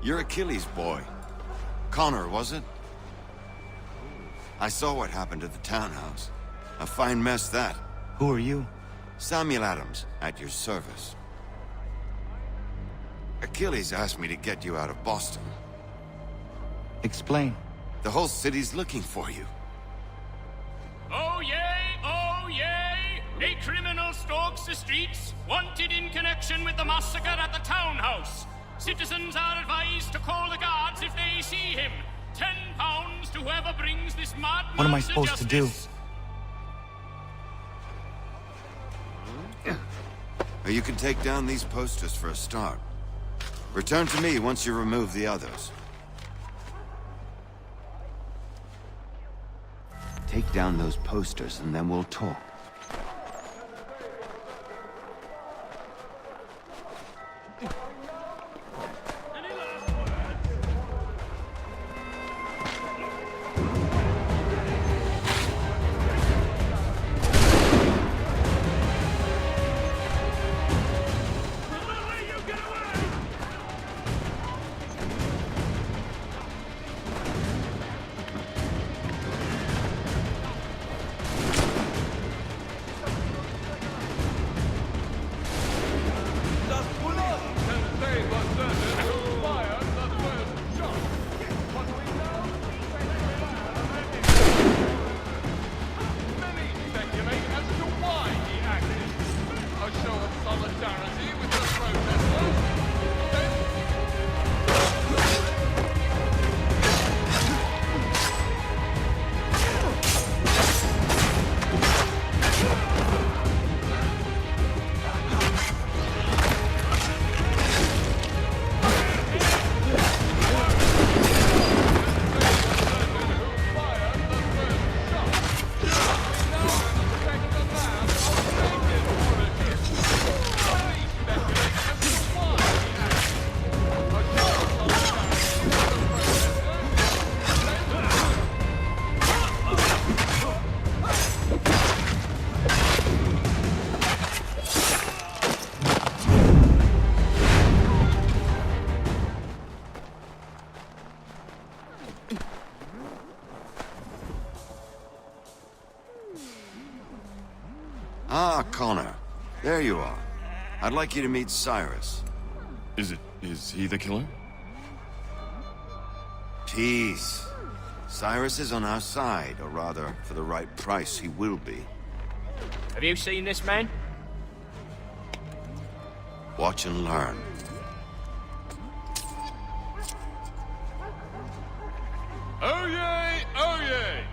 You're Achilles' boy. Connor, was it? I saw what happened at the townhouse. A fine mess, that. Who are you? Samuel Adams, at your service. Achilles asked me to get you out of Boston. Explain. The whole city's looking for you. Oh yay! Oh yay! A criminal stalks the streets, wanted in connection with the massacre at the townhouse. Citizens are advised to call the guards if they see him. £10 to whoever brings this madman. What am I supposed to do? You can take down these posters for a start. Return to me once you remove the others. Take down those posters and then we'll talk. Ah, Connor. There you are. I'd like you to meet Cyrus. Is he the killer? Peace. Cyrus is on our side, or rather, for the right price, he will be. Have you seen this man? Watch and learn. Oh yay, oh yay!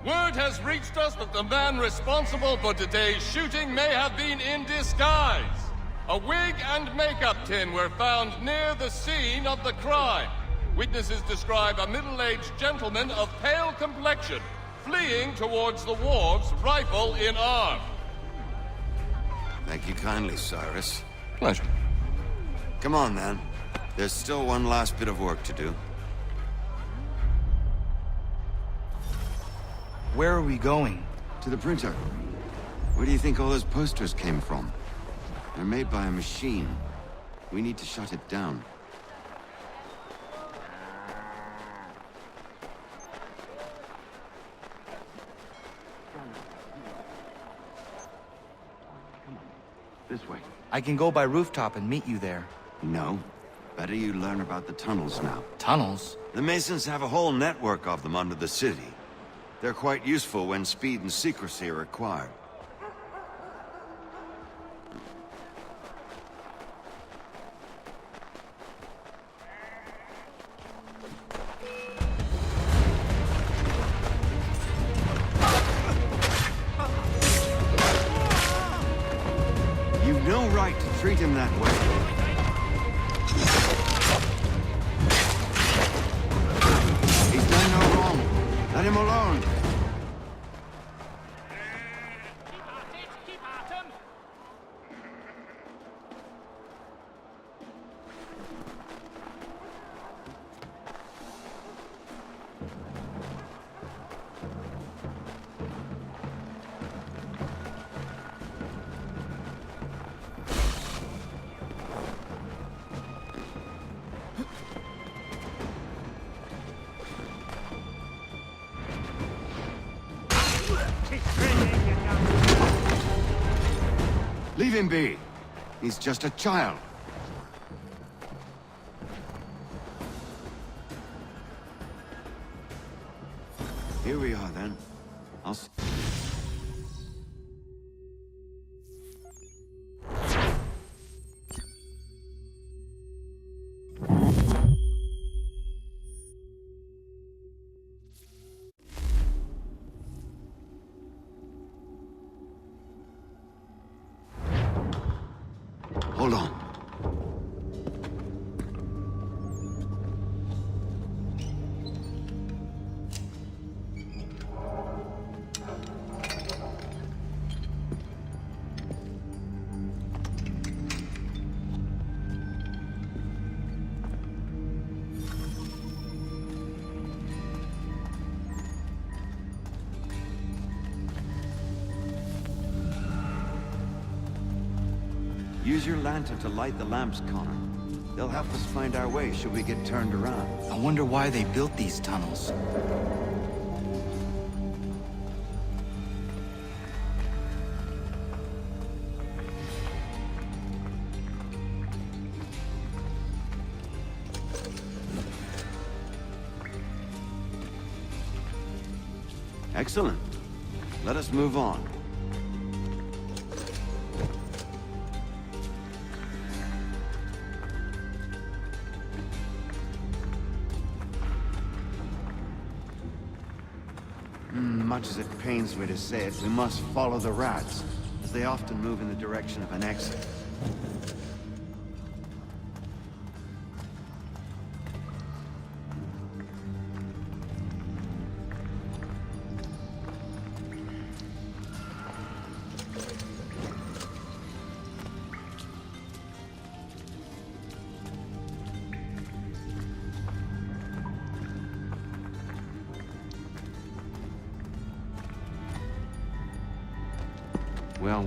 Word has reached us that the man responsible for today's shooting may have been in disguise. A wig and makeup tin were found near the scene of the crime. Witnesses describe a middle-aged gentleman of pale complexion fleeing towards the wharves, rifle in arm. Thank you kindly, Cyrus. Pleasure. Come on, then. There's still one last bit of work to do. Where are we going? To the printer. Where do you think all those posters came from? They're made by a machine. We need to shut it down. This way. I can go by rooftop and meet you there. No. Better you learn about the tunnels now. Tunnels? The Masons have a whole network of them under the city. They're quite useful when speed and secrecy are required. You've no right to treat him that way. He's done no wrong. Let him alone. Keep at him! Leave him be. He's just a child. Here we are, then. I'll... Hold on. Use your lantern to light the lamps, Connor. They'll help us find our way should we get turned around. I wonder why they built these tunnels. Excellent. Let us move on. Much as it pains me to say it, we must follow the rats, as they often move in the direction of an exit.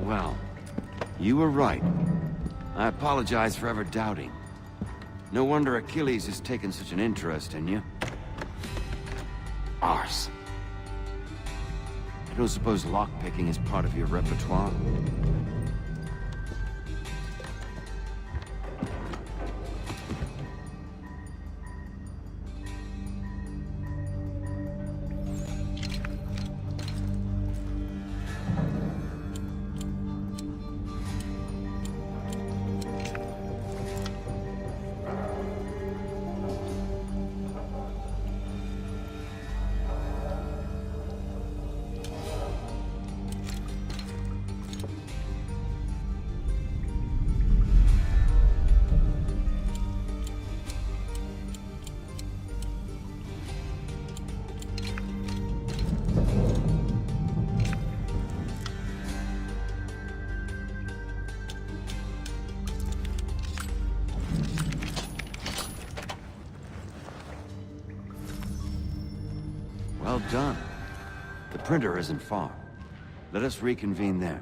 Well. You were right. I apologize for ever doubting. No wonder Achilles has taken such an interest in you. Arse. I don't suppose lockpicking is part of your repertoire? Well done. The printer isn't far. Let us reconvene there.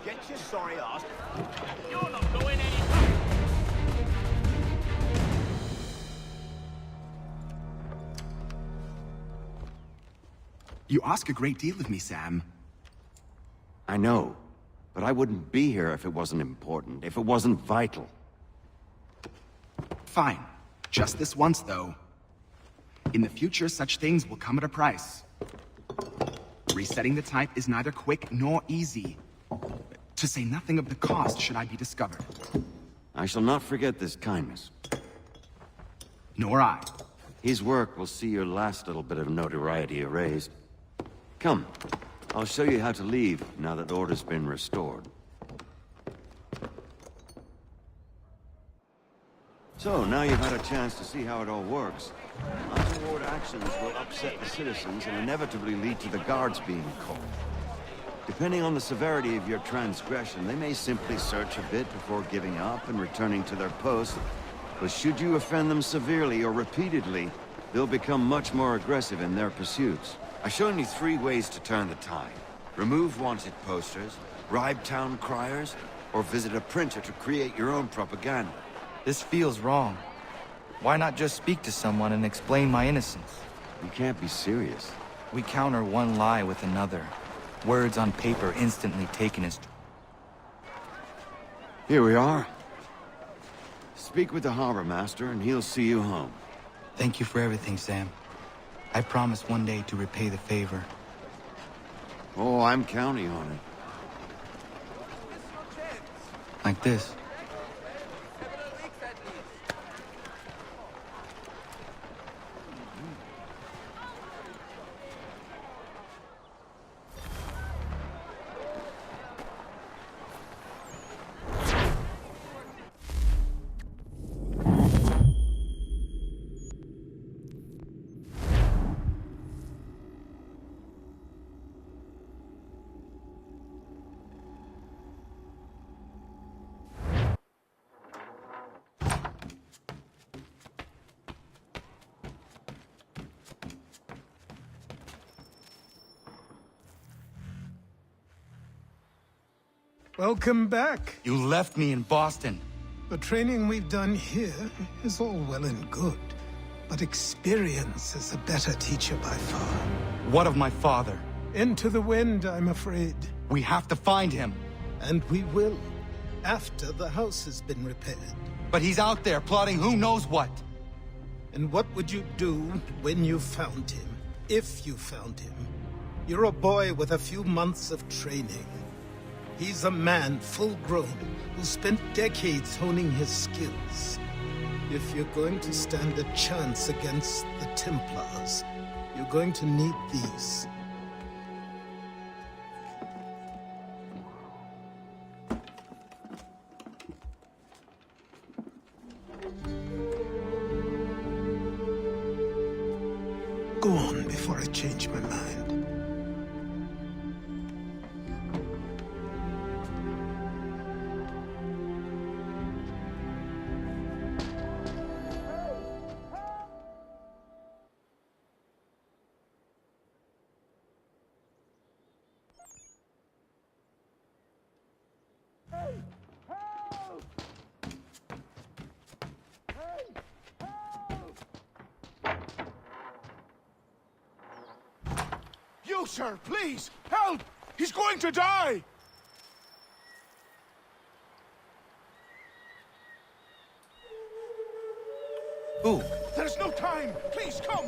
Get your sorry ass. You're not going anywhere. You ask a great deal of me, Sam. I know, but I wouldn't be here if it wasn't important, if it wasn't vital. Fine. Just this once, though. In the future, such things will come at a price. Resetting the type is neither quick nor easy. To say nothing of the cost should I be discovered. I shall not forget this kindness. Nor I. His work will see your last little bit of notoriety erased. Come, I'll show you how to leave now that order's been restored. So, now you've had a chance to see how it all works. Untoward actions will upset the citizens and inevitably lead to the guards being called. Depending on the severity of your transgression, they may simply search a bit before giving up and returning to their post. But should you offend them severely or repeatedly, they'll become much more aggressive in their pursuits. I've shown you 3 ways to turn the tide. Remove wanted posters, bribe town criers, or visit a printer to create your own propaganda. This feels wrong. Why not just speak to someone and explain my innocence? You can't be serious. We counter one lie with another. Words on paper instantly taken as... Here we are. Speak with the harbor master and he'll see you home. Thank you for everything, Sam. I promise one day to repay the favor. Oh, I'm counting on it. Like this. Welcome back. You left me in Boston. The training we've done here is all well and good, but experience is a better teacher by far. What of my father? Into the wind, I'm afraid. We have to find him. And we will, after the house has been repaired. But he's out there plotting who knows what. And what would you do when you found him? If you found him? You're a boy with a few months of training. He's a man full-grown who spent decades honing his skills. If you're going to stand a chance against the Templars, you're going to need these. Go on before I change my mind. You, sir, please, help! He's going to die! Ooh, There's no time! Please, come!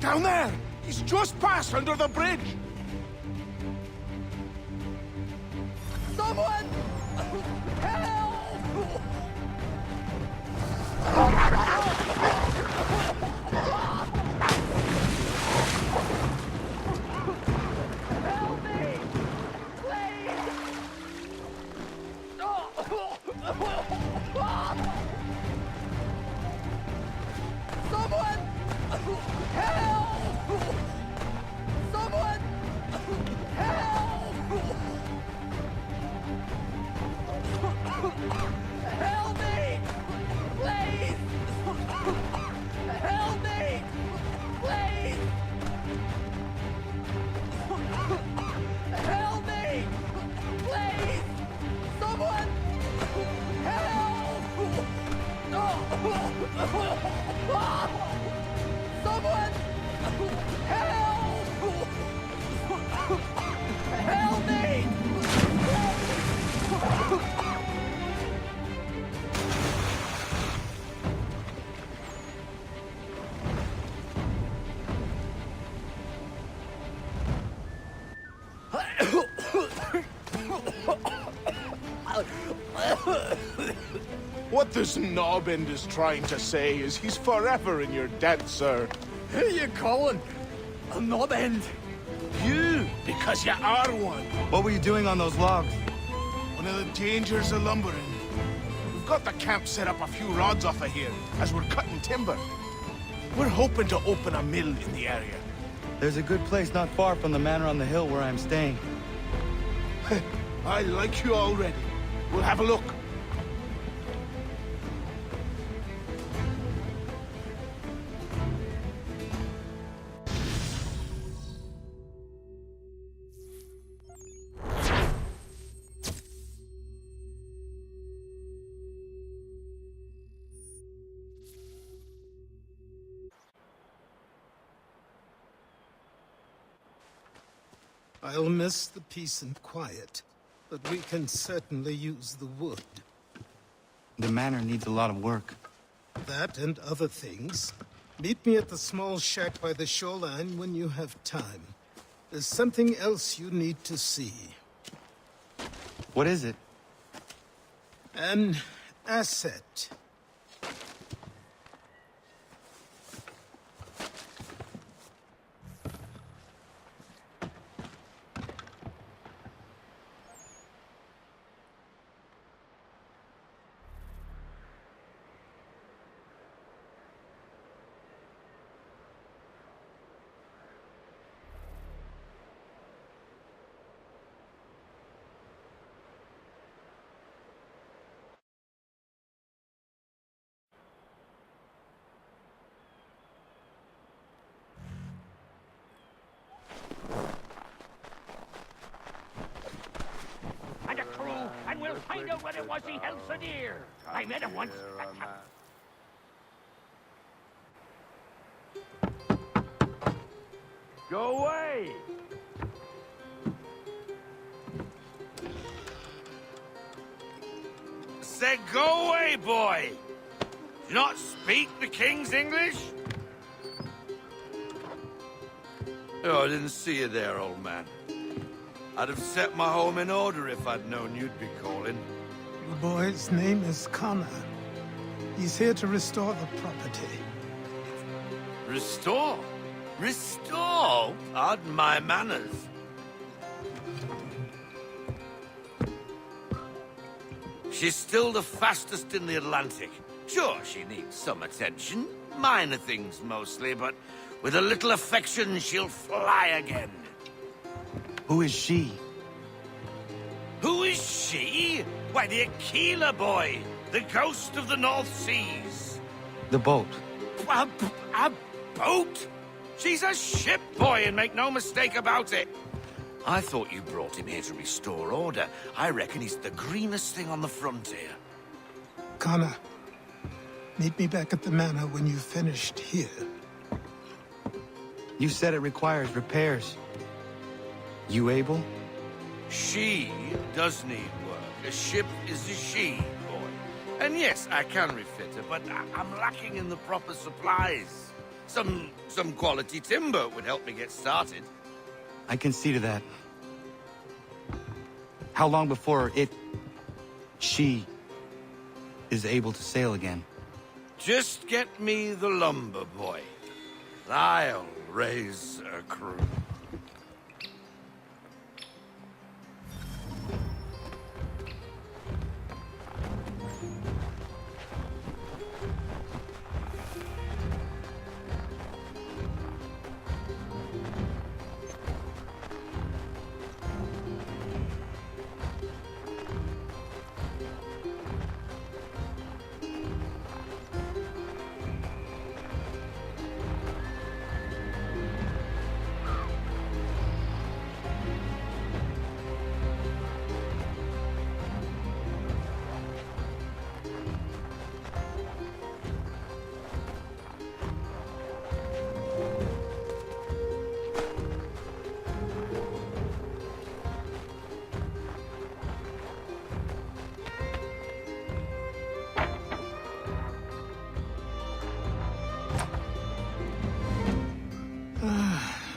Down there! He's just passed under the bridge! Someone! Help! Help me! Please! Someone! Help! Someone! Help! What this knobbend is trying to say is he's forever in your debt, sir. Who you calling? A knob end? You, because you are one. What were you doing on those logs? One of the dangers of lumbering. We've got the camp set up a few rods off of here, as we're cutting timber. We're hoping to open a mill in the area. There's a good place not far from the manor on the hill where I'm staying. I like you already. We'll have a look. I'll miss the peace and quiet, but we can certainly use the wood. The manor needs a lot of work. That and other things. Meet me at the small shack by the shoreline when you have time. There's something else you need to see. What is it? An asset. And a crew, and we'll find out what it was he held so dear. I met him once. Go away! Said go away, boy! Do you not speak the King's English? Oh, I didn't see you there, old man. I'd have set my home in order if I'd known you'd be calling. The boy's name is Connor. He's here to restore the property. Restore? Restore? Pardon my manners. She's still the fastest in the Atlantic. Sure, she needs some attention. Minor things mostly, but with a little affection, she'll fly again. Who is she? Who is she? Why, the Aquila boy, the ghost of the North Seas. The boat. A boat? She's a ship boy, and make no mistake about it. I thought you brought him here to restore order. I reckon he's the greenest thing on the frontier. Connor, meet me back at the manor when you've finished here. You said it requires repairs. You able? She does need work. A ship is a she, boy. And yes, I can refit her, but I'm lacking in the proper supplies. Some quality timber would help me get started. I can see to that. How long before she is able to sail again? Just get me the lumber, boy. I'll raise a crew.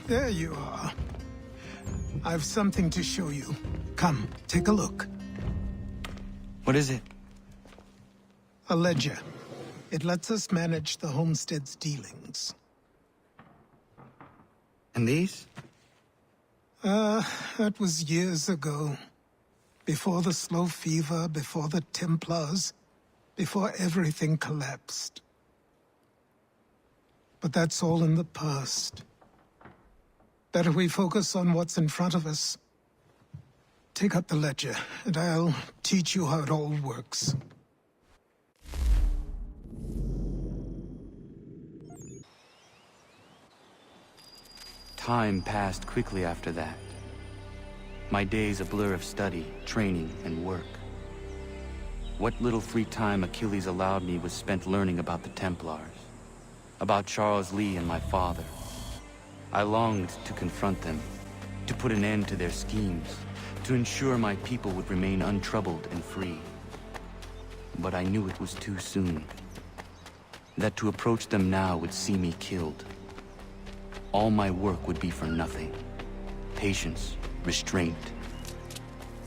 There you are. I've something to show you. Come, take a look. What is it? A ledger. It lets us manage the homestead's dealings. And these? That was years ago. Before the slow fever, before the Templars, before everything collapsed. But that's all in the past. Better we focus on what's in front of us. Take up the ledger, and I'll teach you how it all works. Time passed quickly after that. My days a blur of study, training, and work. What little free time Achilles allowed me was spent learning about the Templars, about Charles Lee and my father. I longed to confront them, to put an end to their schemes, to ensure my people would remain untroubled and free. But I knew it was too soon, that to approach them now would see me killed. All my work would be for nothing. Patience, restraint.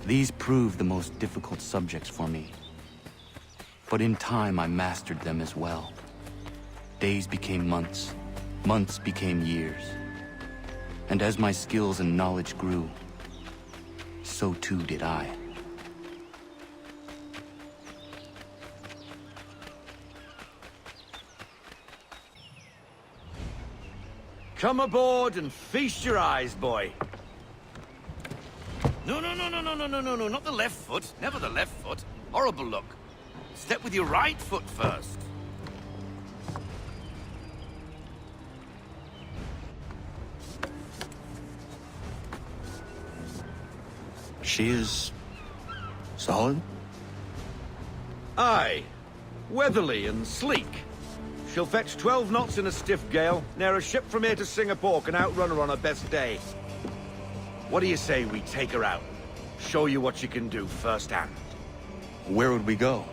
These proved the most difficult subjects for me. But in time, I mastered them as well. Days became months, months became years. And as my skills and knowledge grew, so too did I. Come aboard and feast your eyes, boy. No, not the left foot. Never the left foot. Horrible look. Step with your right foot first. She is... solid? Aye. Weatherly and sleek. She'll fetch 12 knots in a stiff gale, ne'er a ship from here to Singapore can outrun her on her best day. What do you say we take her out? Show you what she can do firsthand. Where would we go?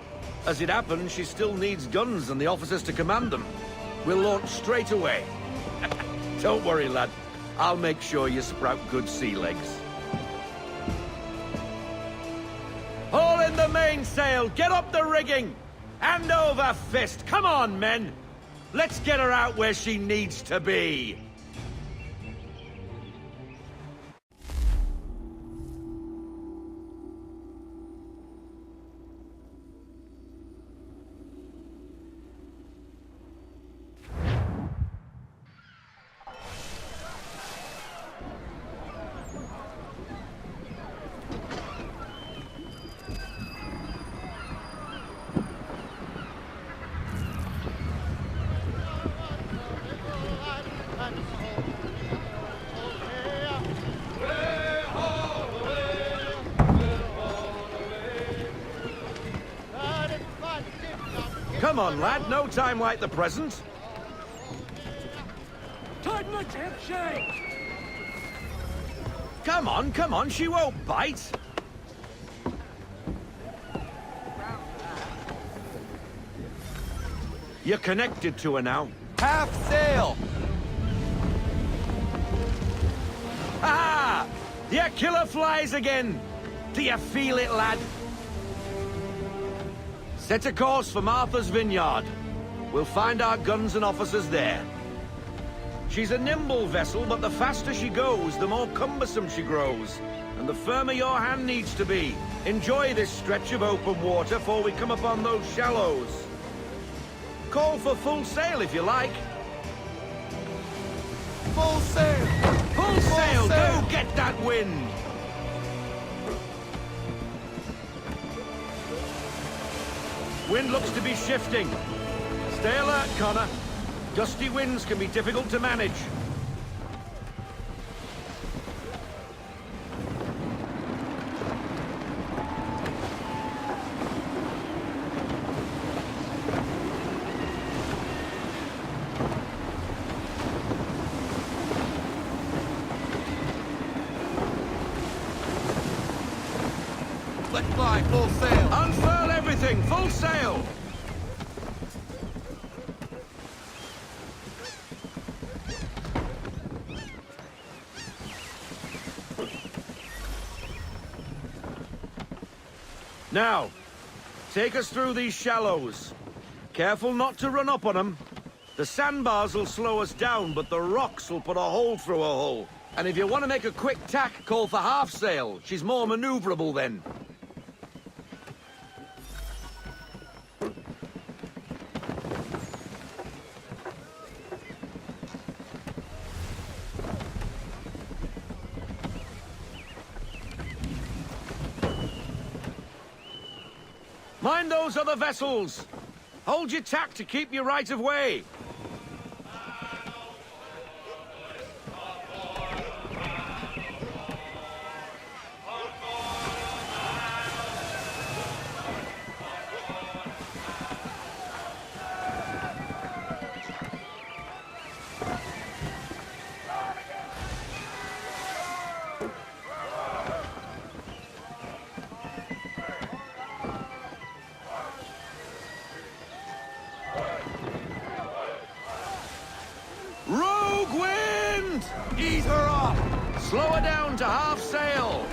As it happens, she still needs guns and the officers to command them. We'll launch straight away. Don't worry, lad. I'll make sure you sprout good sea legs. Haul in the mainsail! Get up the rigging! Hand over fist! Come on, men! Let's get her out where she needs to be! Come on, lad. No time like the present. Tighten the tip shake! Come on. She won't bite. You're connected to her now. Half sail! Ah! The killer flies again! Do you feel it, lad? Set a course for Martha's Vineyard. We'll find our guns and officers there. She's a nimble vessel, but the faster she goes, the more cumbersome she grows. And the firmer your hand needs to be. Enjoy this stretch of open water before we come upon those shallows. Call for full sail if you like. Full sail! Full sail! Go get that wind! Wind looks to be shifting. Stay alert, Connor. Gusty winds can be difficult to manage. Let's fly, full sail! Unfurl everything! Full sail! Now, take us through these shallows. Careful not to run up on them. The sandbars will slow us down, but the rocks will put a hole through a hole. And if you want to make a quick tack, call for half sail. She's more maneuverable then. Mind those other vessels! Hold your tack to keep your right of way! Rogue wind! Ease her up! Slow her down to half sail!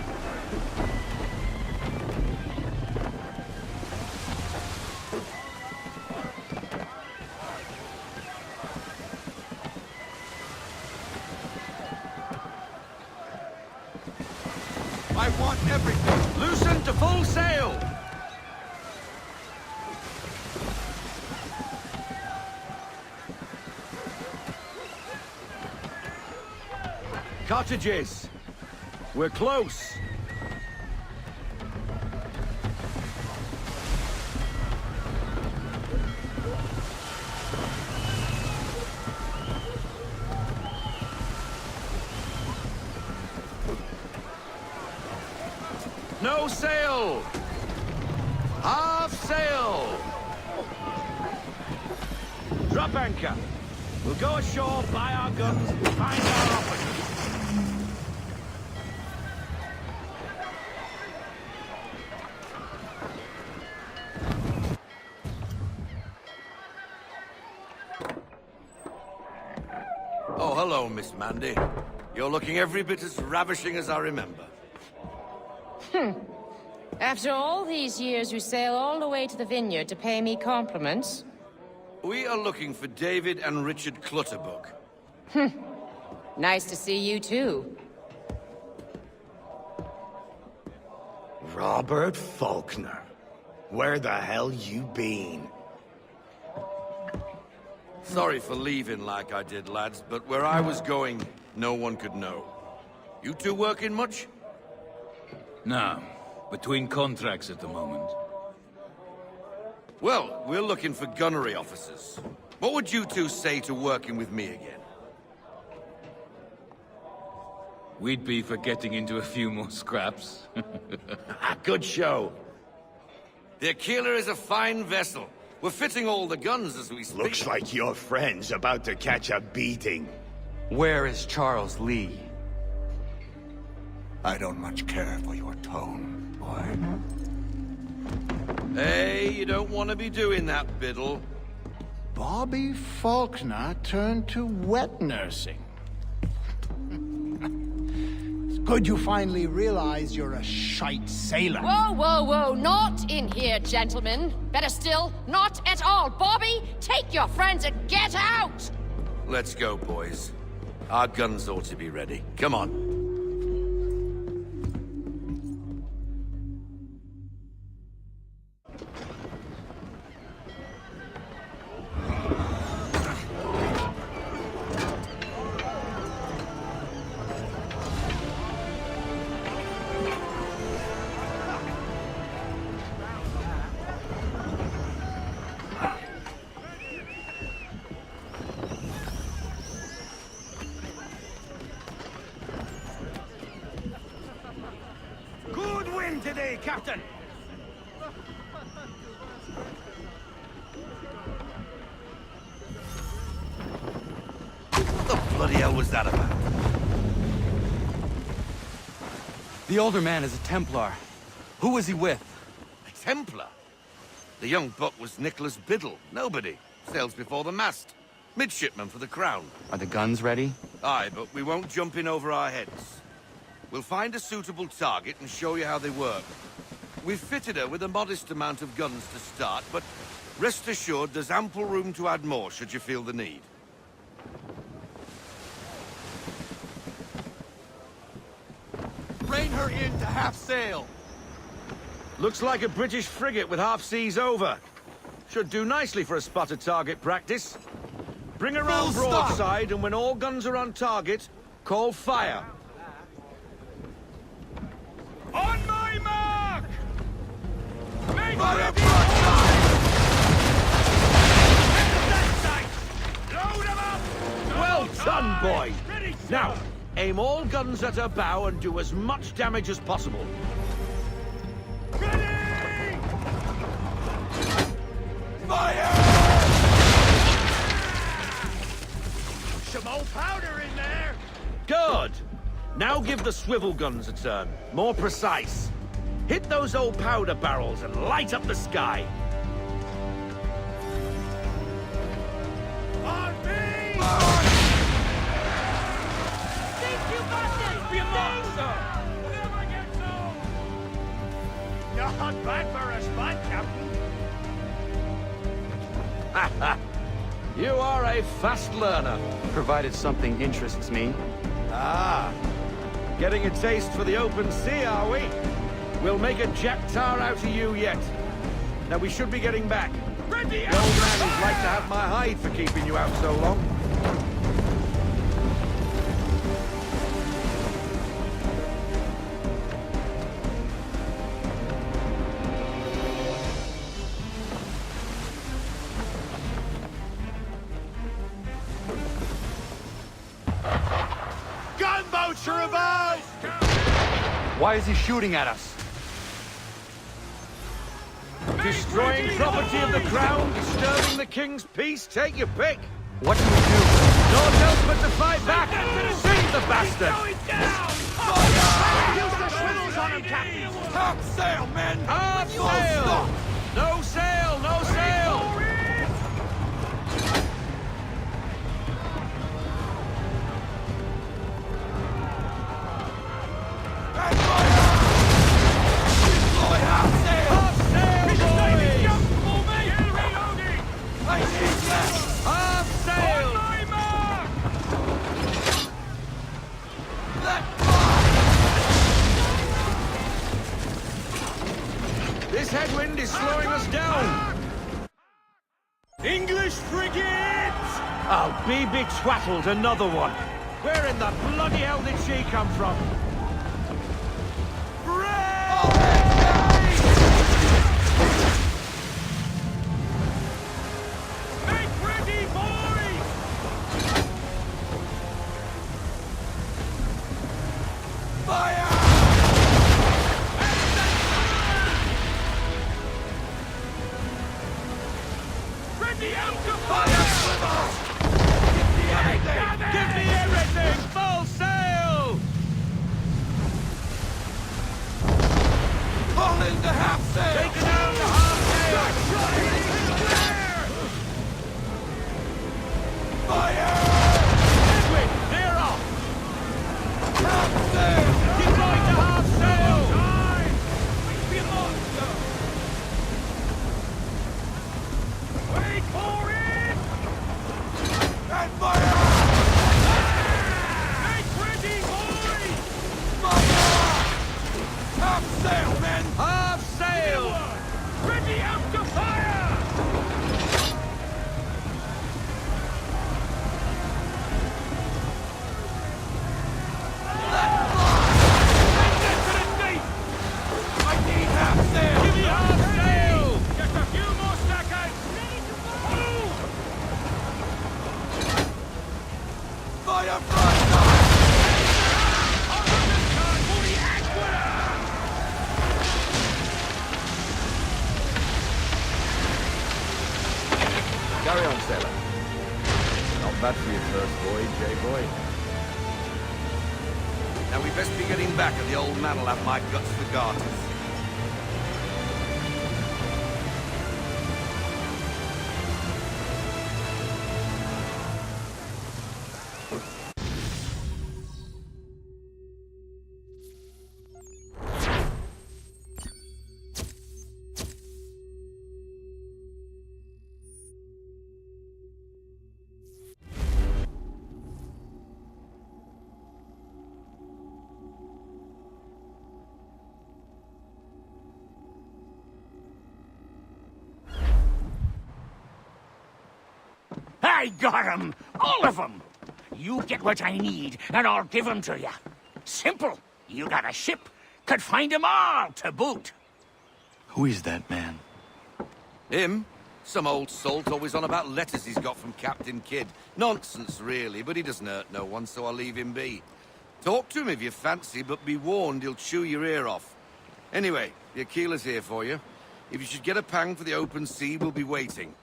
I want everything! Loosen to full sail! Cottages! We're close! No sail! Half sail! Drop anchor! We'll go ashore, buy our guns, and find our officers. Oh, hello, Miss Mandy. You're looking every bit as ravishing as I remember. After all these years, you sail all the way to the vineyard to pay me compliments? We are looking for David and Richard Clutterbuck. Nice to see you, too. Robert Faulkner. Where the hell you been? Sorry for leaving like I did, lads, but where I was going, no one could know. You two working much? No. Between contracts at the moment. Well, we're looking for gunnery officers. What would you two say to working with me again? We'd be for getting into a few more scraps. Good show. The Aquila is a fine vessel. We're fitting all the guns as we speak. Looks like your friend's about to catch a beating. Where is Charles Lee? I don't much care for your tone, boy. Hey, you don't want to be doing that, Biddle. Bobby Faulkner turned to wet nursing. It's good you finally realize you're a shite sailor. Whoa, whoa, whoa, not in here, gentlemen. Better still, not at all. Bobby, take your friends and get out! Let's go, boys. Our guns ought to be ready. Come on. Today, Captain! What the bloody hell was that about? The older man is a Templar. Who was he with? A Templar? The young buck was Nicholas Biddle. Nobody. Sails before the mast. Midshipman for the Crown. Are the guns ready? Aye, but we won't jump in over our heads. We'll find a suitable target and show you how they work. We've fitted her with a modest amount of guns to start, but rest assured there's ample room to add more should you feel the need. Rein her in to half sail. Looks like a British frigate with half seas over. Should do nicely for a spotted target practice. Bring her round broadside, and when all guns are on target, call fire. On my mark! Make Fire ready! Load 'em up! Well done, boy! Now, aim all guns at her bow and do as much damage as possible. Ready! Fire! Some old powder in there! Good! Now give the swivel guns a turn. More precise. Hit those old powder barrels and light up the sky. On me! Think you got this! Be a monster! Never gets old! Not bad for a spot, Captain. You are a fast learner. Provided something interests me. Ah, getting a taste for the open sea, are we? We'll make a jack tar out of you yet. Now we should be getting back. Ready! The old man would like to have my hide for keeping you out so long. Gunboats are about! Why is he shooting at us? Destroying property of the crown, disturbing the king's peace, take your pick. What do we do? Naught else but to fight back. Seize the bastard! Going down! Use the swivels on him, Captain! Half sail, men! Half sail! No sail, no sail! This headwind is slowing us down. English frigates! I'll be betwattled, another one. Where in the bloody hell did she come from? Make ready, boys! Fire! Ready out to Fire! Give me everything! Full sail! Pull into half sail! Take it down to half sail! Fire! Edwin, clear off! Half sail! Keep going to half sail! Be a monster! Wait for it! And fire! Make ready, boys! Fire! Half sail, men! Half sail! Ready out to fire! I need half sail! Give me half sail! Just a few more seconds! Move! Fire front! Carry on, sailor. Not bad for your first voyage, eh, boy? Now we best be getting back, or the old man'll have my guts for garters. I got 'em! All of 'em! You get what I need, and I'll give 'em to you. Simple. You got a ship, could find 'em all to boot. Who is that man? Him? Some old salt always on about letters he's got from Captain Kidd. Nonsense, really, but he doesn't hurt no one, so I'll leave him be. Talk to him if you fancy, but be warned he'll chew your ear off. Anyway, the Aquila's here for you. If you should get a pang for the open sea, we'll be waiting.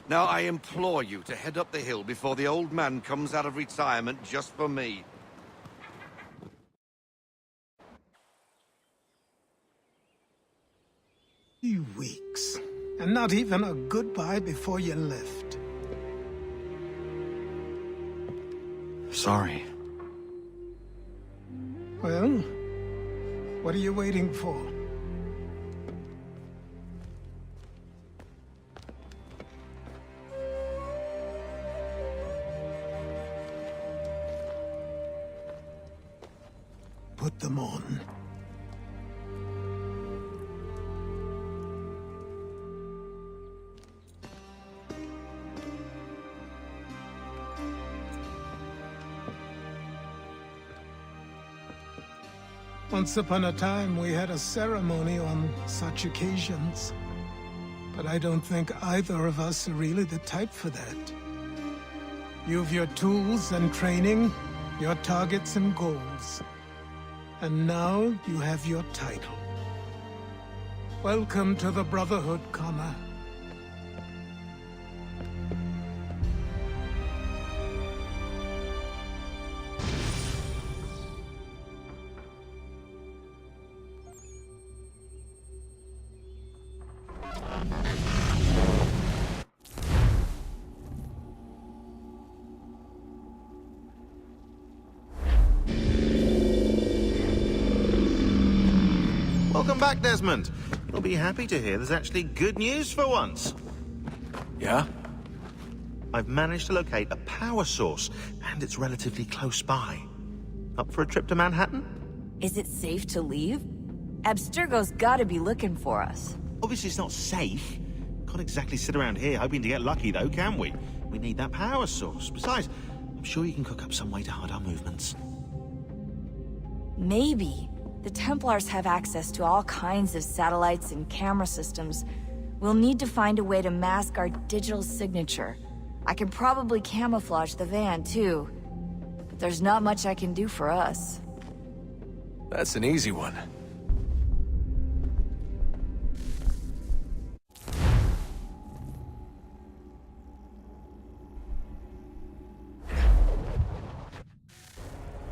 Now, I implore you to head up the hill before the old man comes out of retirement just for me. 3 weeks. And not even a goodbye before you left. Sorry. Well, what are you waiting for? Put them on. Once upon a time, we had a ceremony on such occasions. But I don't think either of us are really the type for that. You've your tools and training, your targets and goals. And now you have your title. Welcome to the Brotherhood, Connor. Welcome back, Desmond. You'll be happy to hear there's actually good news for once. Yeah? I've managed to locate a power source, and it's relatively close by. Up for a trip to Manhattan? Is it safe to leave? Abstergo's gotta be looking for us. Obviously it's not safe. Can't exactly sit around here hoping to get lucky, though, can we? We need that power source. Besides, I'm sure you can cook up some way to hide our movements. Maybe. The Templars have access to all kinds of satellites and camera systems. We'll need to find a way to mask our digital signature. I can probably camouflage the van, too. But there's not much I can do for us. That's an easy one.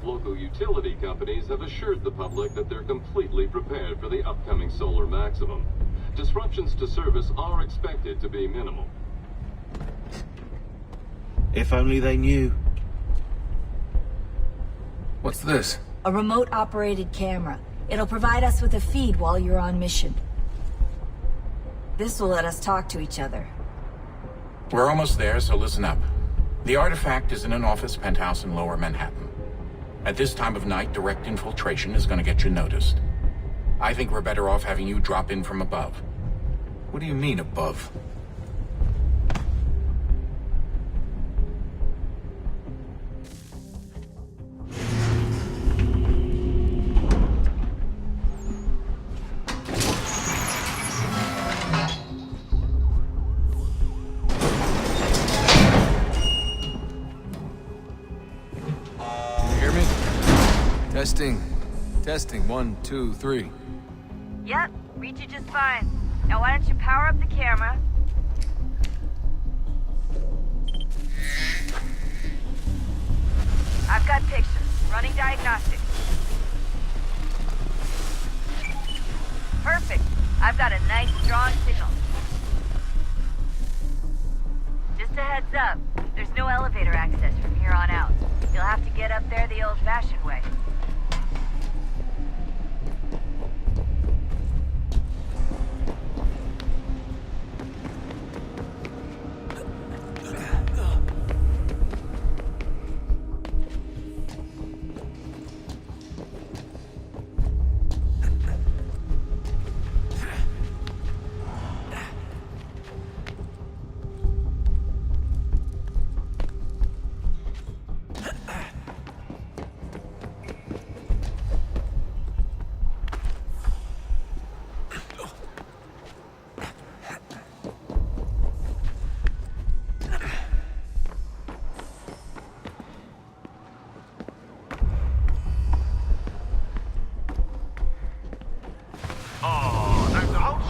Local utility companies have assured the public that they're completely prepared for the upcoming solar maximum. Disruptions to service are expected to be minimal. If only they knew. What's this? A remote-operated camera. It'll provide us with a feed while you're on mission. This will let us talk to each other. We're almost there, so listen up. The artifact is in an office penthouse in Lower Manhattan. At this time of night, direct infiltration is going to get you noticed. I think we're better off having you drop in from above. What do you mean, above? Testing, 1, 2, 3. Yep, read you just fine. Now why don't you power up the camera? I've got pictures. Running diagnostics. Perfect. I've got a nice, strong signal. Just a heads up, there's no elevator access from here on out. You'll have to get up there the old-fashioned way.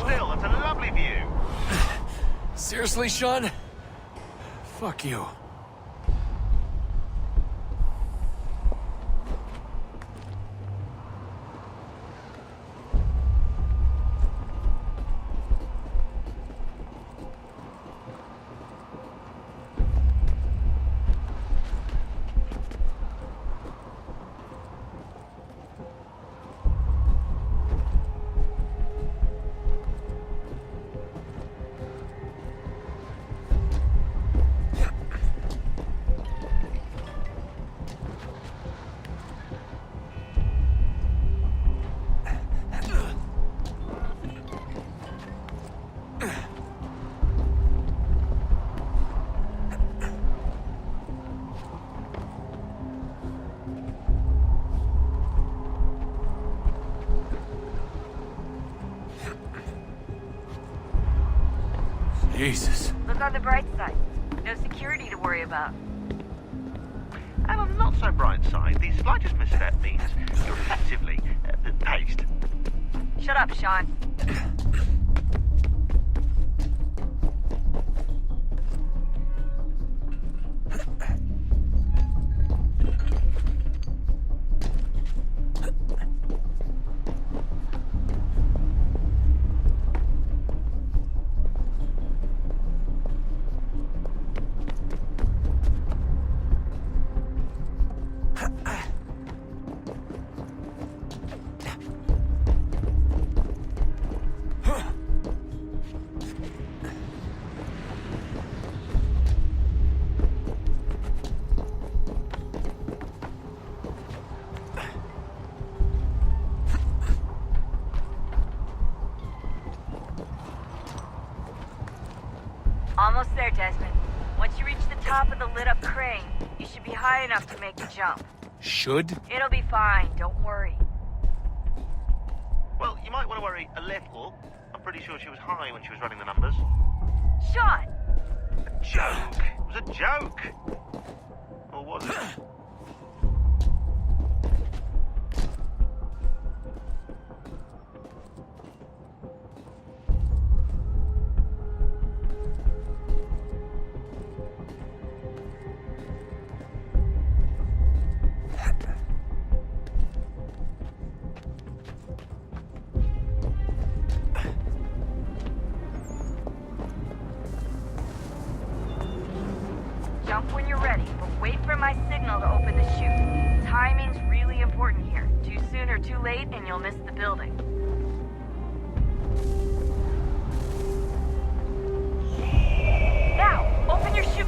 hill. That's a lovely view. Seriously, Sean? Fuck you. Jesus. Look on the bright side. No security to worry about. And on the not so bright side, the slightest misstep means you're effectively paced. Shut up, Sean. Almost there, Desmond. Once you reach the top of the lit-up crane, you should be high enough to make the jump. Should? It'll be fine, don't worry. Well, you might want to worry a little. I'm pretty sure she was high when she was running the numbers. Sean! A joke. It was a joke. Or was it? Jump when you're ready, but wait for my signal to open the chute. Timing's really important here. Too soon or too late, and you'll miss the building. Now, open your chute.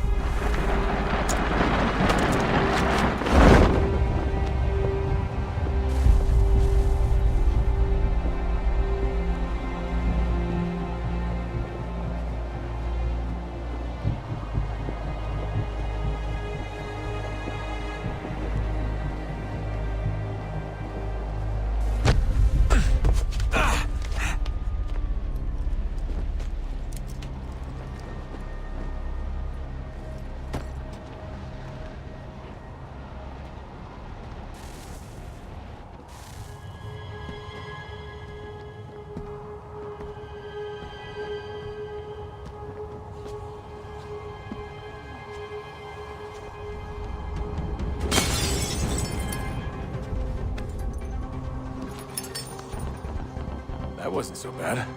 That wasn't so bad.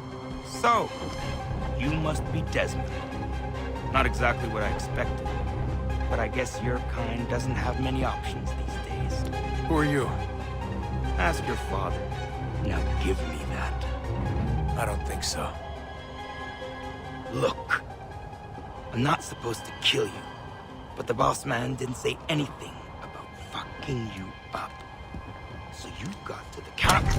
So, you must be Desmond. Not exactly what I expected. But I guess your kind doesn't have many options these days. Who are you? Ask your father. Now give me that. I don't think so. Look. I'm not supposed to kill you. But the boss man didn't say anything about fucking you up. So you got to the counter.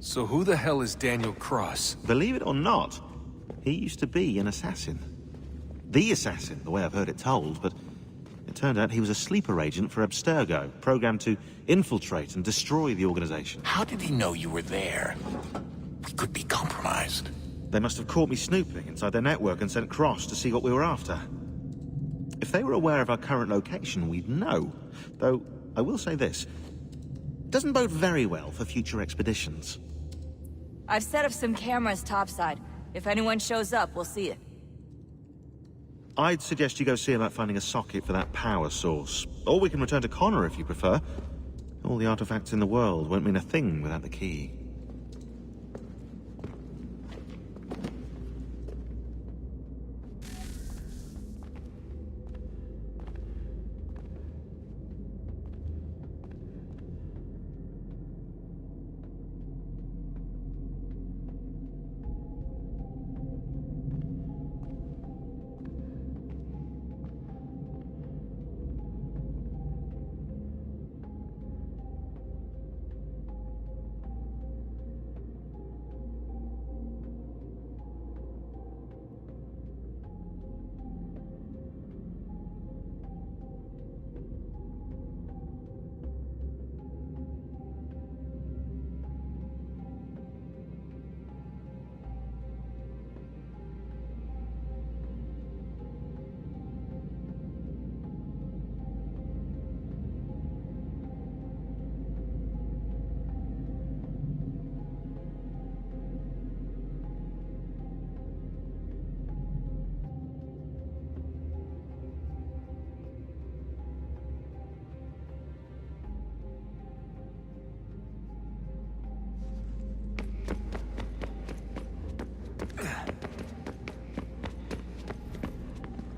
So who the hell is Daniel Cross? Believe it or not, he used to be an assassin. The assassin, the way I've heard it told, but it turned out he was a sleeper agent for Abstergo, programmed to infiltrate and destroy the organization. How did he know you were there? We could be compromised. They must have caught me snooping inside their network and sent Cross to see what we were after. If they were aware of our current location, we'd know. Though, I will say this. Doesn't bode very well for future expeditions. I've set up some cameras topside. If anyone shows up, we'll see it. I'd suggest you go see about finding a socket for that power source. Or we can return to Connor if you prefer. All the artifacts in the world won't mean a thing without the key.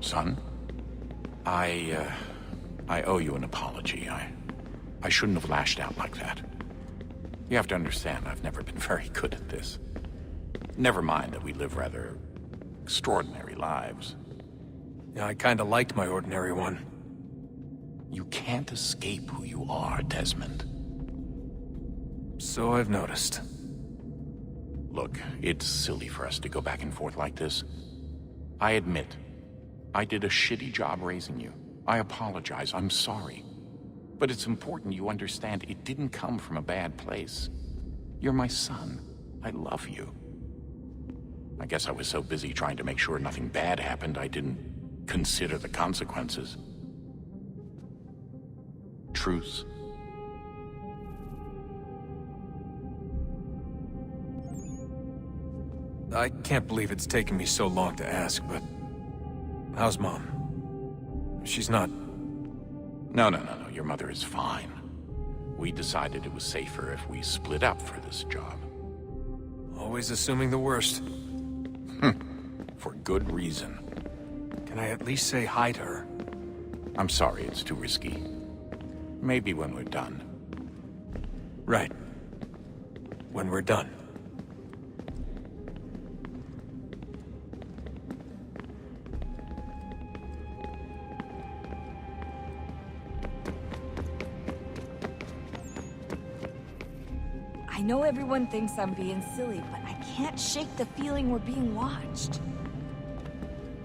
Son, I owe you an apology. I shouldn't have lashed out like that. You have to understand, I've never been very good at this. Never mind that we live rather extraordinary lives. Yeah, I kinda liked my ordinary one. You can't escape who you are, Desmond. So I've noticed. Look, it's silly for us to go back and forth like this. I admit, I did a shitty job raising you. I apologize, I'm sorry. But it's important you understand it didn't come from a bad place. You're my son. I love you. I guess I was so busy trying to make sure nothing bad happened, I didn't consider the consequences. Truce. I can't believe it's taken me so long to ask, but... how's Mom? She's not... No. Your mother is fine. We decided it was safer if we split up for this job. Always assuming the worst. For good reason. Can I at least say hi to her? I'm sorry, it's too risky. Maybe when we're done. Right. When we're done. I know everyone thinks I'm being silly, but I can't shake the feeling we're being watched.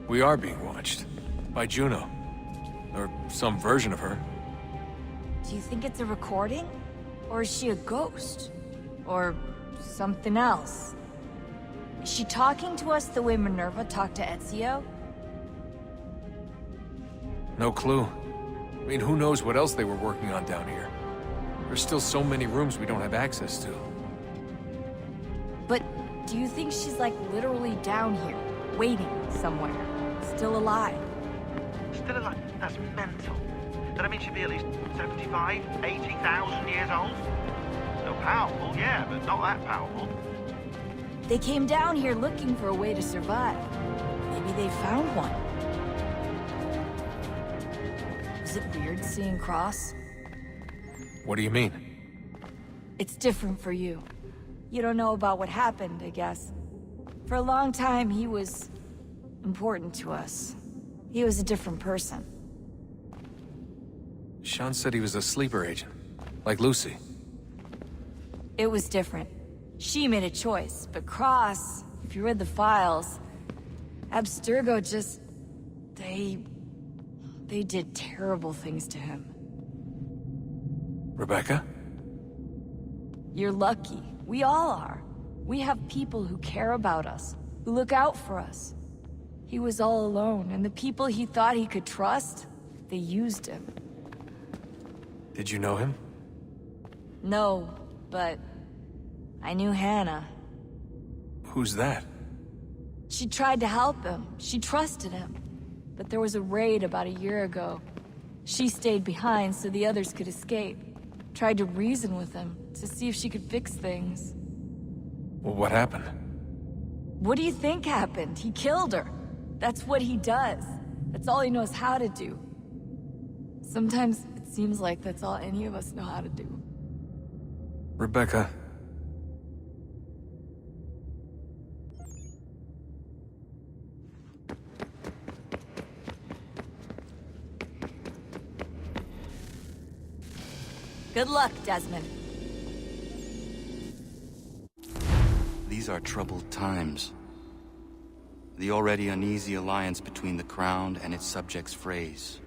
We are being watched. By Juno. Or some version of her. Do you think it's a recording? Or is she a ghost? Or something else? Is she talking to us the way Minerva talked to Ezio? No clue. I mean, who knows what else they were working on down here? There's still so many rooms we don't have access to. But do you think she's like literally down here, waiting somewhere, still alive? Still alive? That's mental. That means she'd be at least 75, 80,000 years old? So powerful, yeah, but not that powerful. They came down here looking for a way to survive. Maybe they found one. Is it weird seeing Cross? What do you mean? It's different for you. You don't know about what happened, I guess. For a long time, he was important to us. He was a different person. Sean said he was a sleeper agent. Like Lucy. It was different. She made a choice, but Cross, if you read the files, Abstergo just... They did terrible things to him. Rebecca? You're lucky. We all are. We have people who care about us. who look out for us. He was all alone, and the people he thought he could trust, they used him. Did you know him? No, but I knew Hannah. Who's that? She tried to help him. She trusted him. But there was a raid about a year ago. She stayed behind so the others could escape. Tried to reason with him, to see if she could fix things. Well, what happened? What do you think happened? He killed her. That's what he does. That's all he knows how to do. Sometimes it seems like that's all any of us know how to do. Rebecca. Good luck, Desmond. These are troubled times. The already uneasy alliance between the Crown and its subjects frays.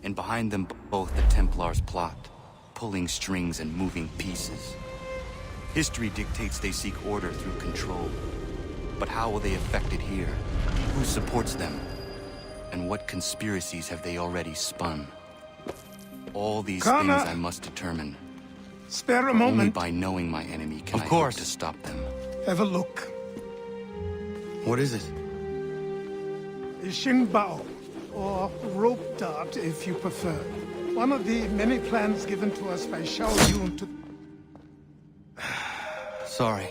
And behind them both the Templars plot, pulling strings and moving pieces. History dictates they seek order through control. But how will they affect it here? Who supports them? And what conspiracies have they already spun? All these Connor, things I must determine. Spare a moment. Only by knowing my enemy can I hope to stop them. Have a look. What is it? A Xingbao, or rope dart if you prefer. One of the many plans given to us by Xiao Yun to... Sorry.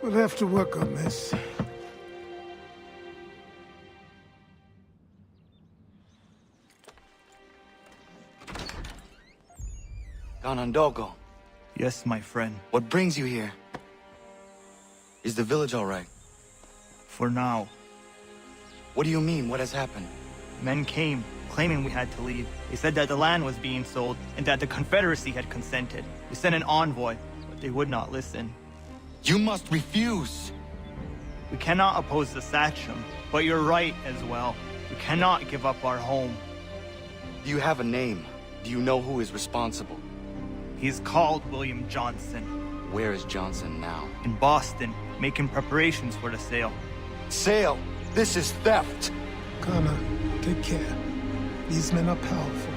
We'll have to work on this. Ganondogo. Yes, my friend. What brings you here? Is the village all right? For now. What do you mean? What has happened? Men came, claiming we had to leave. They said that the land was being sold, and that the Confederacy had consented. We sent an envoy, but they would not listen. You must refuse! We cannot oppose the Sachem, but you're right as well. We cannot give up our home. Do you have a name? Do you know who is responsible? He's called William Johnson. Where is Johnson now? In Boston, making preparations for the sale. Sale? This is theft! Connor, take care. These men are powerful.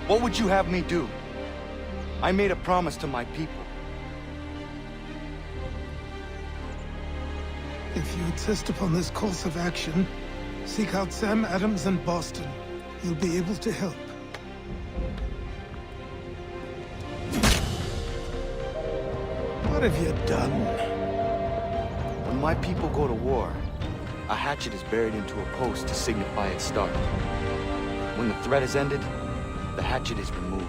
What would you have me do? I made a promise to my people. If you insist upon this course of action, seek out Sam Adams in Boston. He'll be able to help. What have you done? When my people go to war, a hatchet is buried into a post to signify its start. When the threat is ended, the hatchet is removed.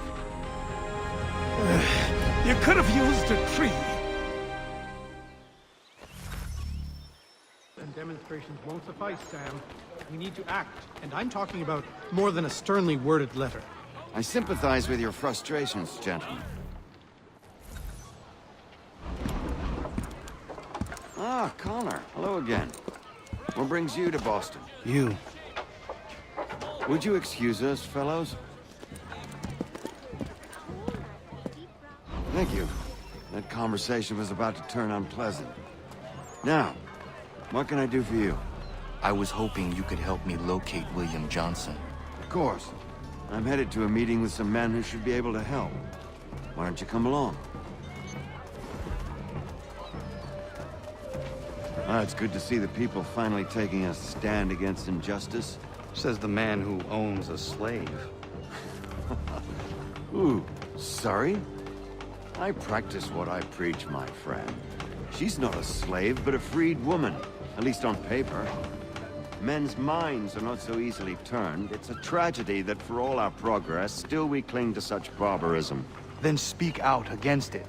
You could have used a tree. And demonstrations won't suffice, Sam. We need to act, and I'm talking about more than a sternly worded letter. I sympathize with your frustrations, gentlemen. Ah, Connor. Hello again. What brings you to Boston? You. Would you excuse us, fellows? Thank you. That conversation was about to turn unpleasant. Now, what can I do for you? I was hoping you could help me locate William Johnson. Of course. I'm headed to a meeting with some men who should be able to help. Why don't you come along? Ah, it's good to see the people finally taking a stand against injustice. Says the man who owns a slave. Ooh, sorry? I practice what I preach, my friend. She's not a slave, but a freed woman. At least on paper. Men's minds are not so easily turned. It's a tragedy that for all our progress, still we cling to such barbarism. Then speak out against it.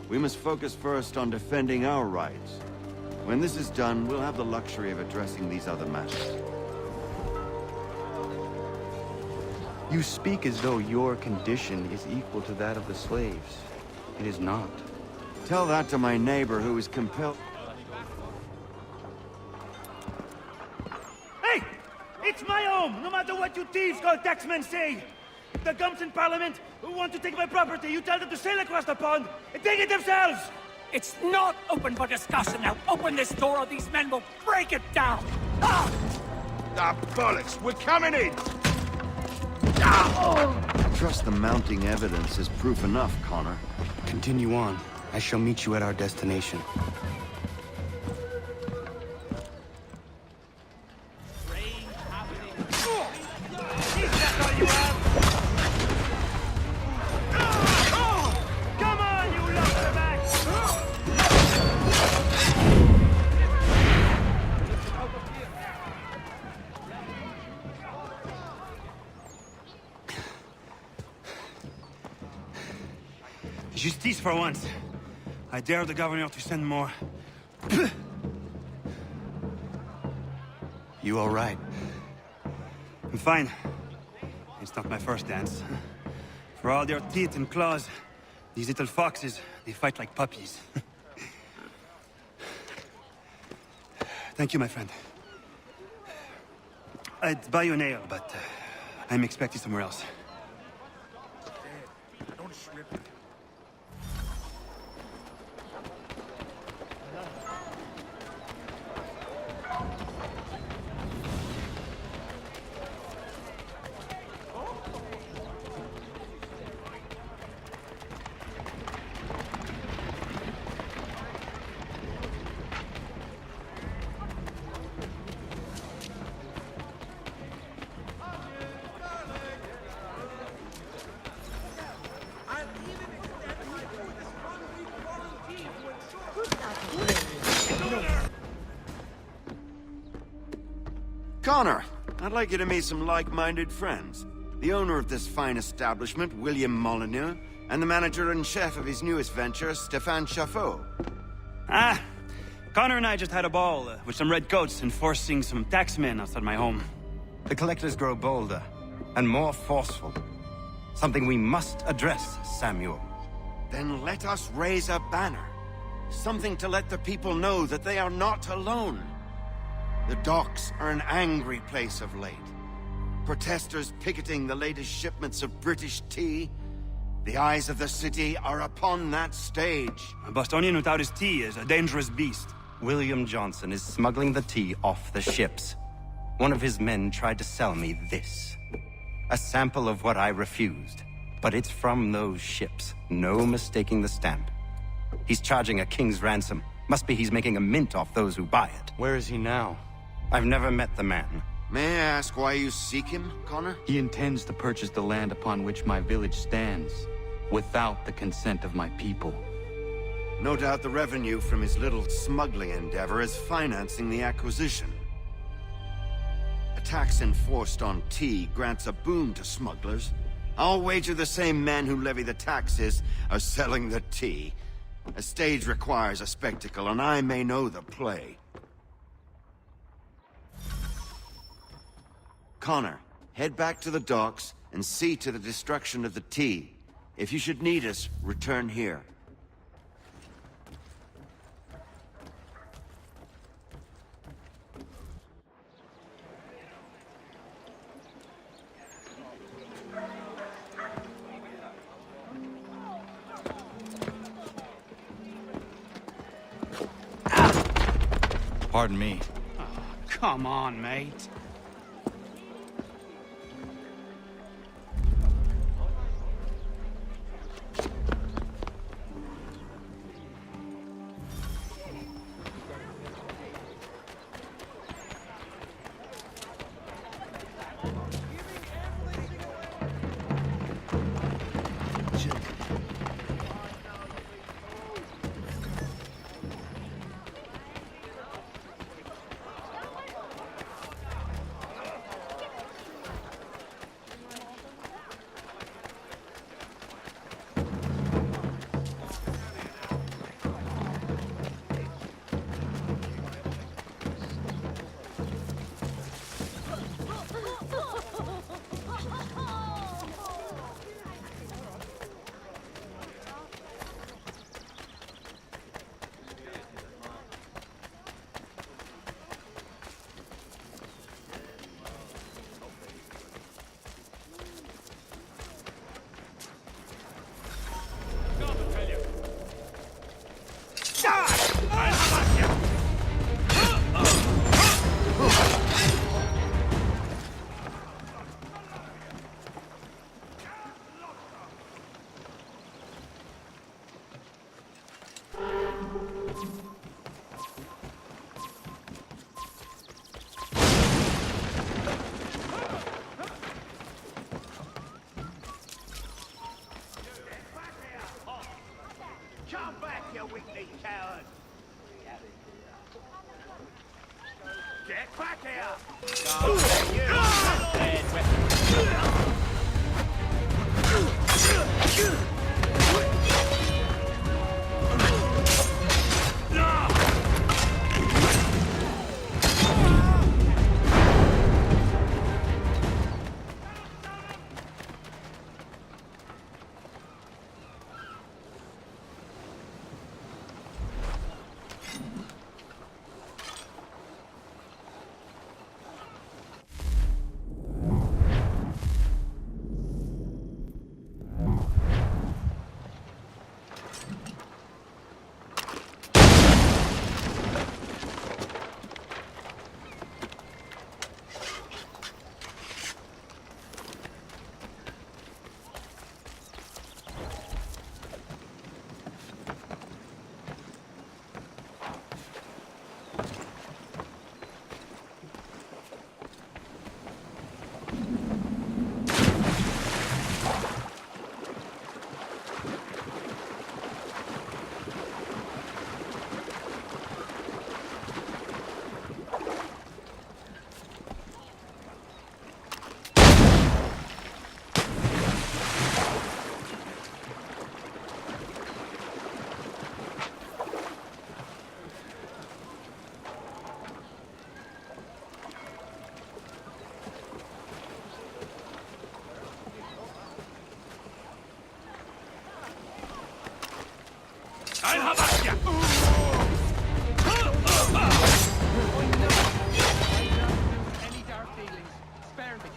We must focus first on defending our rights. When this is done, we'll have the luxury of addressing these other matters. You speak as though your condition is equal to that of the slaves. It is not. Tell that to my neighbor who is compelled... Hey! It's my home, no matter what you thieves called taxmen say! If the gums in Parliament who want to take my property, you tell them to sail across the pond and take it themselves! It's not open for discussion now. Open this door or these men will break it down. Ah! Ah, bollocks! We're coming in! I trust the mounting evidence is proof enough, Connor. Continue on. I shall meet you at our destination. Justice for once. I dare the governor to send more. You all right? I'm fine. It's not my first dance. For all their teeth and claws, these little foxes, they fight like puppies. Thank you, my friend. I'd buy you an ale, but I'm expecting somewhere else. Don't slip. Connor, I'd like you to meet some like-minded friends. The owner of this fine establishment, William Molyneux, and the manager and chef of his newest venture, Stéphane Chaffeau. Ah! Connor and I just had a ball with some redcoats enforcing some taxmen outside my home. The collectors grow bolder and more forceful. Something we must address, Samuel. Then let us raise a banner. Something to let the people know that they are not alone. The docks are an angry place of late. Protesters picketing the latest shipments of British tea. The eyes of the city are upon that stage. A Bostonian without his tea is a dangerous beast. William Johnson is smuggling the tea off the ships. One of his men tried to sell me this. A sample of what I refused. But it's from those ships. No mistaking the stamp. He's charging a king's ransom. Must be he's making a mint off those who buy it. Where is he now? I've never met the man. May I ask why you seek him, Connor? He intends to purchase the land upon which my village stands, without the consent of my people. No doubt the revenue from his little smuggling endeavor is financing the acquisition. A tax enforced on tea grants a boon to smugglers. I'll wager the same men who levy the taxes are selling the tea. A stage requires a spectacle, and I may know the play. Connor, head back to the docks and see to the destruction of the tea. If you should need us, return here. Pardon me. Oh, come on, mate. Get back here! I'll have at ya! Any dark feelings? Spare me.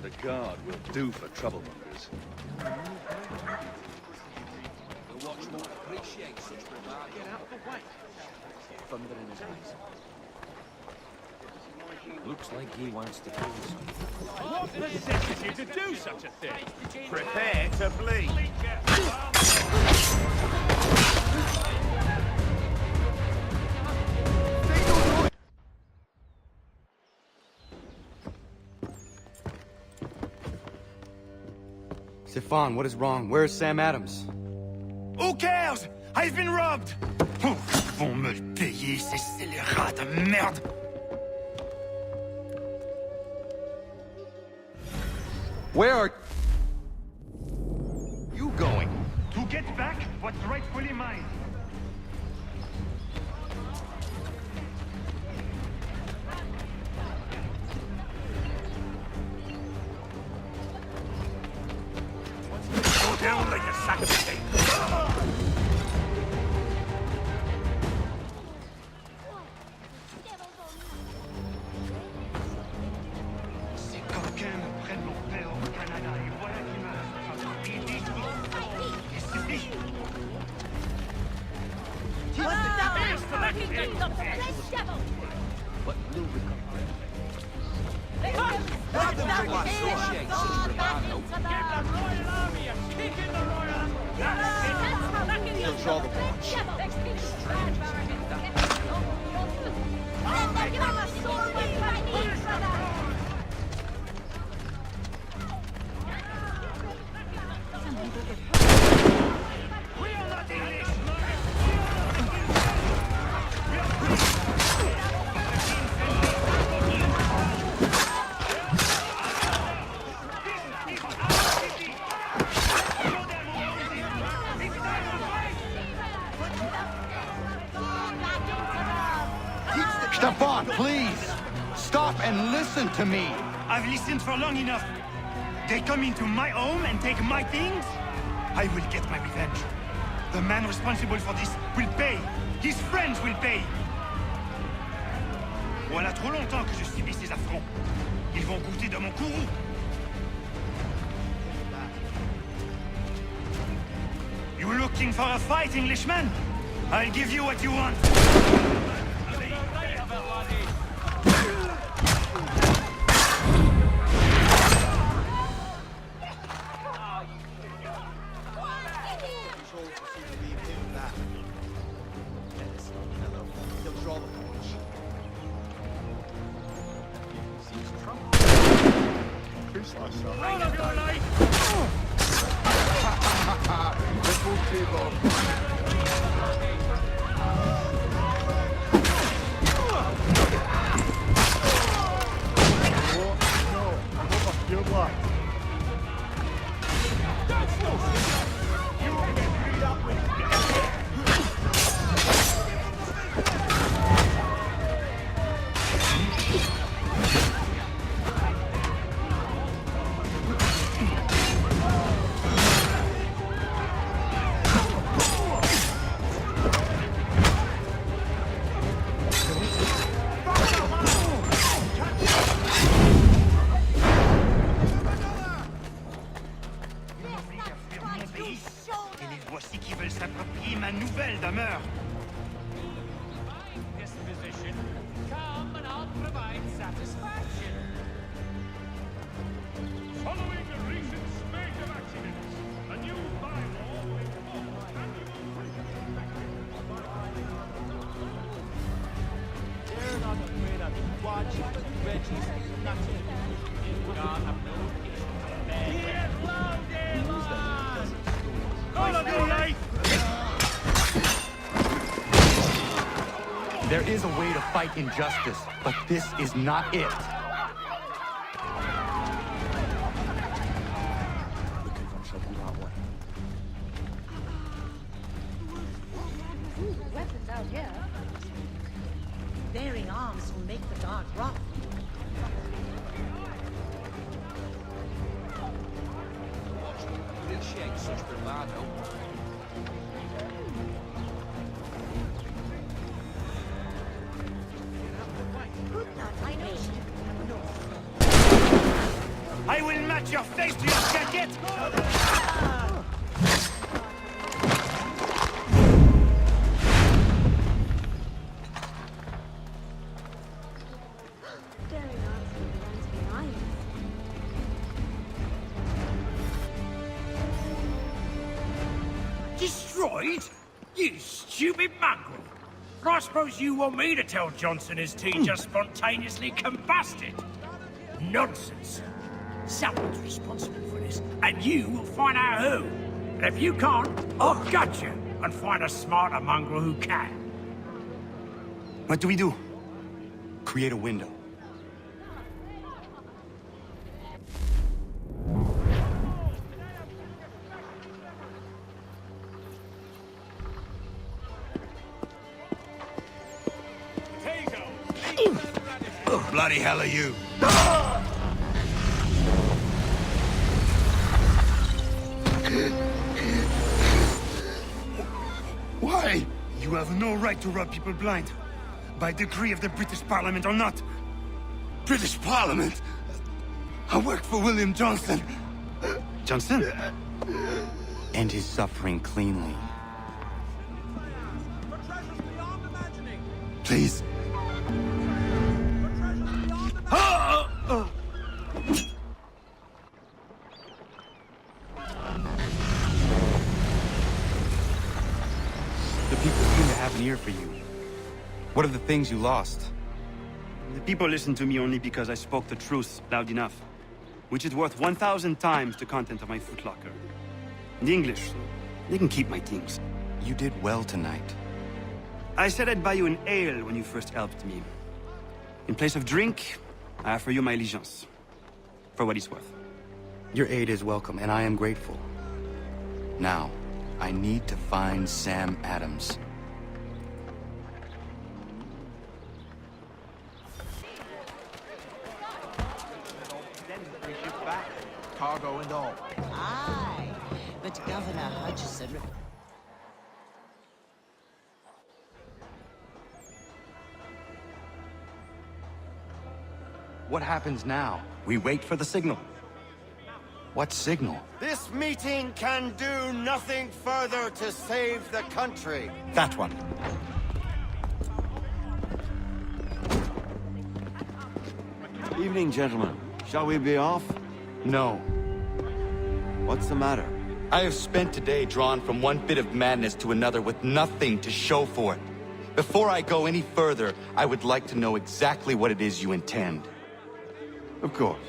The guard will do for troublemakers. The watch won't appreciate such remark. Get out of the way. Thunder in his eyes. Looks like he wants to kill someone. What possesses you to do such a thing? Prepare to bleed. Stefan, what is wrong? Where is Sam Adams? Who cares? I've been robbed! Oh, ils vont me le payer, ces scélérats de merde! Where are you going? To get back what's rightfully mine. Go down like a sack of steak. Ces coquins me prennent mon père au Canada et voilà qu'ils meurent. Et c'est dit. What will become? He'll draw the watch. We are not Stefan, please! Stop and listen to me! I've listened for long enough. They come into my home and take my things? I will get my revenge. The man responsible for this will pay. His friends will pay. Voilà trop longtemps que je subis ces affronts. Ils vont goûter de mon courroux. You looking for a fight, Englishman? I'll give you what you want. There is a way to fight injustice, but this is not it. Weapons out here. Bearing arms will make the guard rough. Appreciate such bravado. I will match your face to your jacket! Destroyed? You stupid mongrel! I suppose you want me to tell Johnson his tea just spontaneously combusted? Nonsense. Someone's responsible for this, and you will find out who. And if you can't, I'll gut you and find a smarter mongrel who can. What do we do? Create a window. Bloody hell are you? Why? You have no right to rob people blind. By decree of the British Parliament or not. British Parliament? I work for William Johnson. Johnson? End his suffering cleanly. Please. The people seem to have an ear for you. What are the things you lost? The people listen to me only because I spoke the truth loud enough. Which is worth 1,000 times the content of my footlocker. The English, they can keep my things. You did well tonight. I said I'd buy you an ale when you first helped me. In place of drink, I offer you my allegiance. For what it's worth. Your aid is welcome, and I am grateful. Now, I need to find Sam Adams. and all. Aye, but Governor Hutchison... What happens now? We wait for the signal. What signal? This meeting can do nothing further to save the country. That one. Evening, gentlemen. Shall we be off? No. What's the matter? I have spent today drawn from one bit of madness to another with nothing to show for it. Before I go any further, I would like to know exactly what it is you intend. Of course.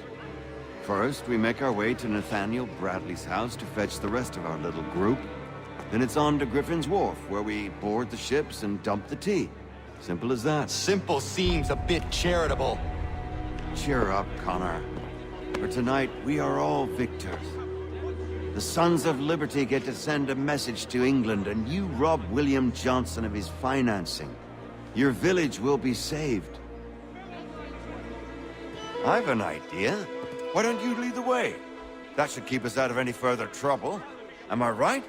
First, we make our way to Nathaniel Bradley's house to fetch the rest of our little group. Then it's on to Griffin's Wharf, where we board the ships and dump the tea. Simple as that. Simple seems a bit charitable. Cheer up, Connor. For tonight, we are all victors. The Sons of Liberty get to send a message to England, and you rob William Johnson of his financing. Your village will be saved. I've an idea. Why don't you lead the way? That should keep us out of any further trouble. Am I right?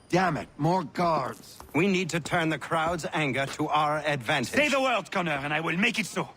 Damn it, more guards. We need to turn the crowd's anger to our advantage. Say the word, Connor, and I will make it so.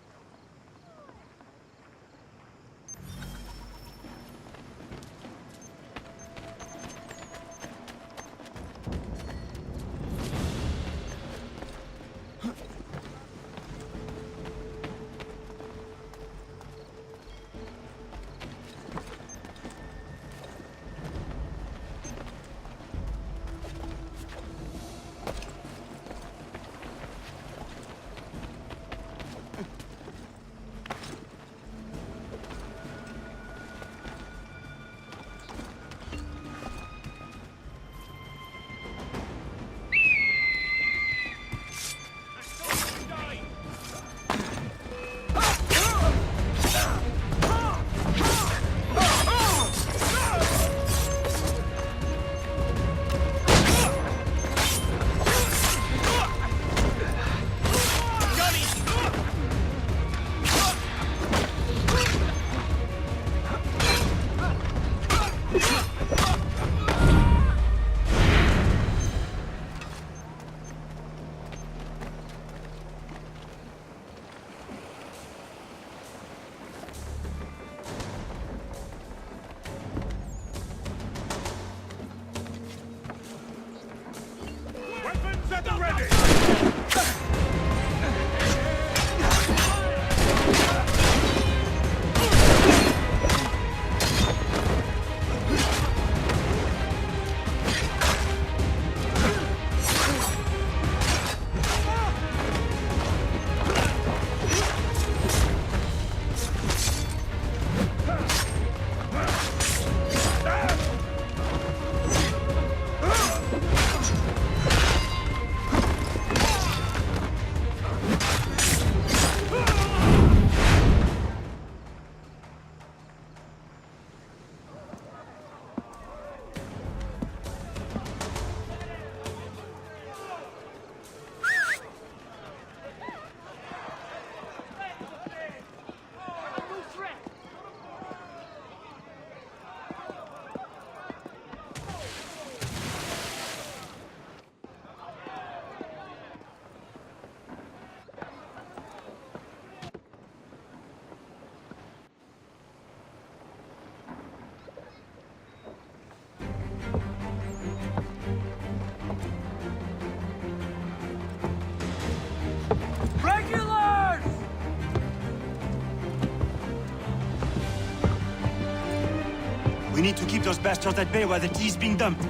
We need to keep those bastards at bay while the tea is being dumped.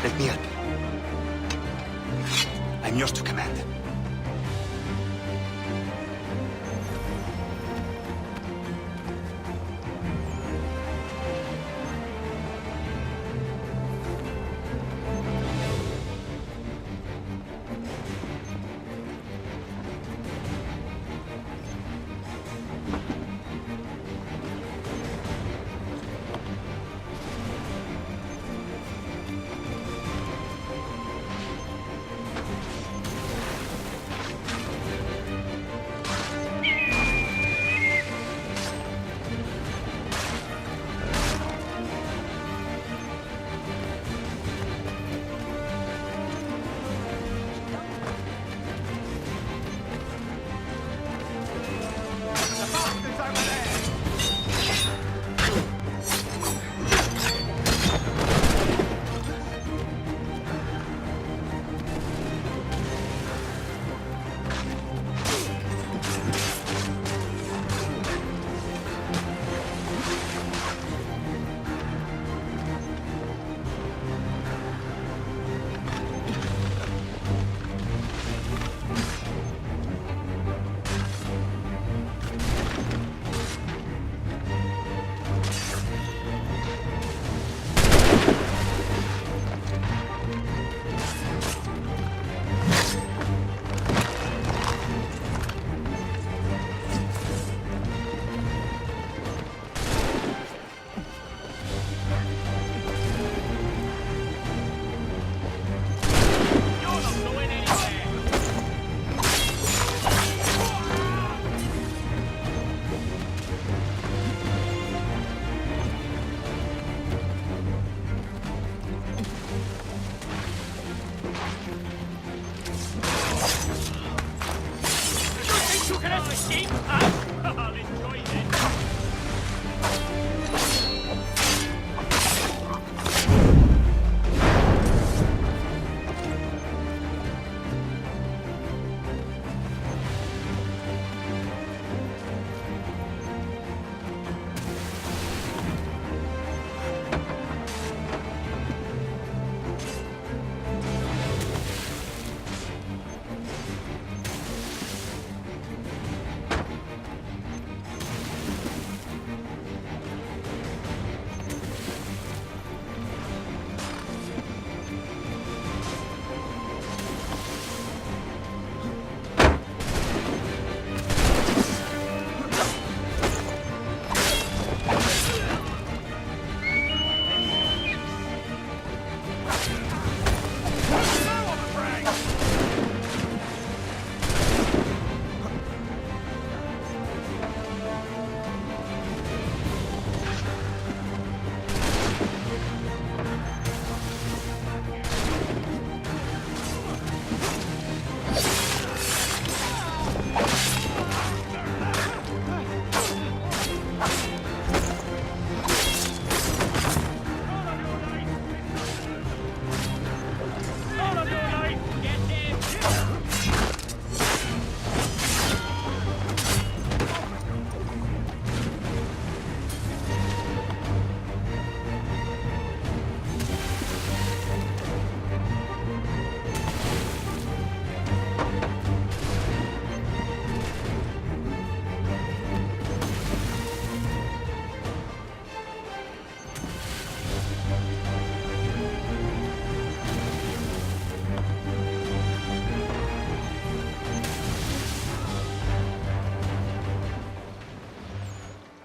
Let me help. I'm yours to command. can escape us? I'll enjoy this.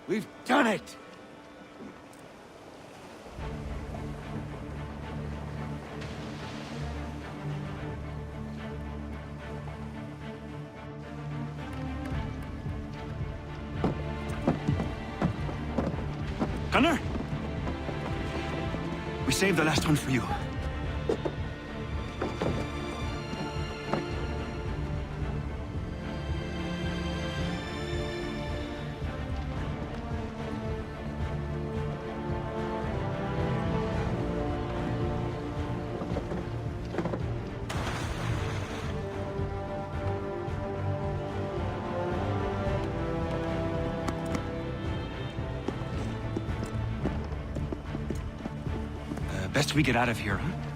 We've done it! Connor? We saved the last one for you. Best we get out of here, huh?